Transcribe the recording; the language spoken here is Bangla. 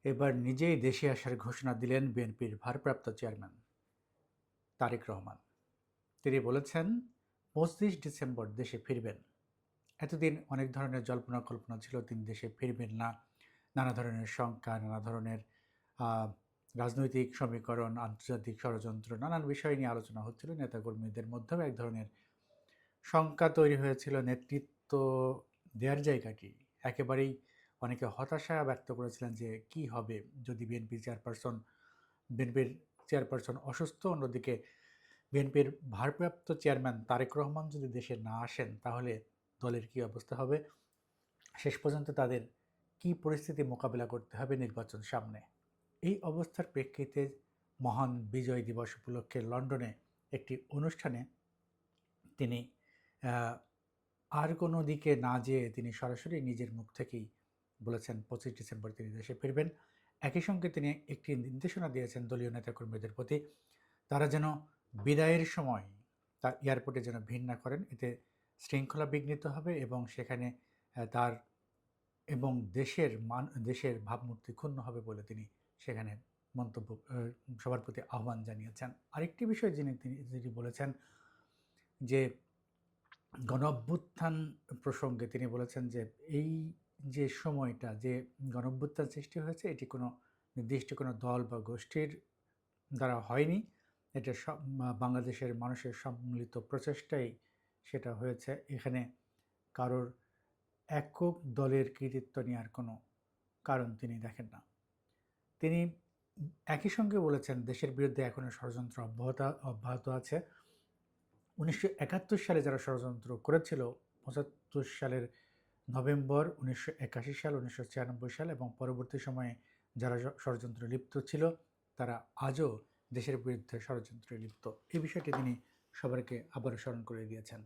এবার নিজেই দেশে আসার ঘোষণা দিলেন বিএনপির ভারপ্রাপ্ত চেয়ারম্যান তারেক রহমান। তিনি বলেছেন 25 ডিসেম্বর দেশে ফিরবেন। এতদিন অনেক ধরনের জল্পনা কল্পনা ছিল তিনি দেশে ফিরবেন না। নানা ধরনের শঙ্কা, নানা ধরনের আহ, রাজনৈতিক সমীকরণ, আন্তর্জাতিক ষড়যন্ত্র, নানান বিষয় নিয়ে আলোচনা হচ্ছিল। নেতাকর্মীদের মধ্যেও এক ধরনের শঙ্কা তৈরি হয়েছিল নেতৃত্ব দেওয়ার জায়গাটি। একেবারেই অনেকে হতাশা ব্যক্ত করেছিলেন যে কি হবে যদি বিএনপির চেয়ারপারসন অসুস্থ, অন্যদিকে বিএনপির ভারপ্রাপ্ত চেয়ারম্যান তারেক রহমান যদি দেশে না আসেন তাহলে দলের কী অবস্থা হবে, শেষ পর্যন্ত তাদের কি পরিস্থিতি মোকাবিলা করতে হবে নির্বাচন সামনে। এই অবস্থার প্রেক্ষিতে মহান বিজয় দিবস উপলক্ষে লন্ডনে একটি অনুষ্ঠানে তিনি আর কোনো দিকে না যেয়ে তিনি সরাসরি নিজের মুখ থেকেই বলেছেন 25 ডিসেম্বর তিনি দেশে ফিরবেন। একই সঙ্গে তিনি একটি নির্দেশনা দিয়েছেন দলীয় নেতাকর্মীদের প্রতি, তারা যেন বিদায়ের সময় তার এয়ারপোর্টে যেন ভিড় না করেন, এতে শৃঙ্খলা বিঘ্নিত হবে এবং সেখানে তার এবং দেশের ভাবমূর্তি ক্ষুণ্ণ হবে বলে তিনি সেখানে মন্তব্য সবার প্রতি আহ্বান জানিয়েছেন। আরেকটি বিষয় তিনি বলেছেন যে গণঅভ্যুত্থান প্রসঙ্গে তিনি বলেছেন যে এই যে সময়টা যে গণঅভ্যুত্থান সৃষ্টি হয়েছে এটি কোনো নির্দিষ্ট কোনো দল বা গোষ্ঠীর দ্বারা হয়নি, এটা সব বাংলাদেশের মানুষের সম্মিলিত প্রচেষ্টাই সেটা হয়েছে। এখানে কারোর একক দলের কৃতিত্ব নেওয়ার কোনো কারণ তিনি দেখেন না। তিনি একই সঙ্গে বলেছেন দেশের বিরুদ্ধে এখনও ষড়যন্ত্র অব্যাহত আছে। 1971 সালে যারা ষড়যন্ত্র করেছিল, 75 সালের নভেম্বর, 1981 সাল, 1996 সাল এবং পরবর্তী সময়ে যারা ষড়যন্ত্রে লিপ্ত ছিল তারা আজও দেশের বিরুদ্ধে ষড়যন্ত্রে লিপ্ত। এই বিষয়টি তিনি সবাইকে আবারও স্মরণ করে দিয়েছেন।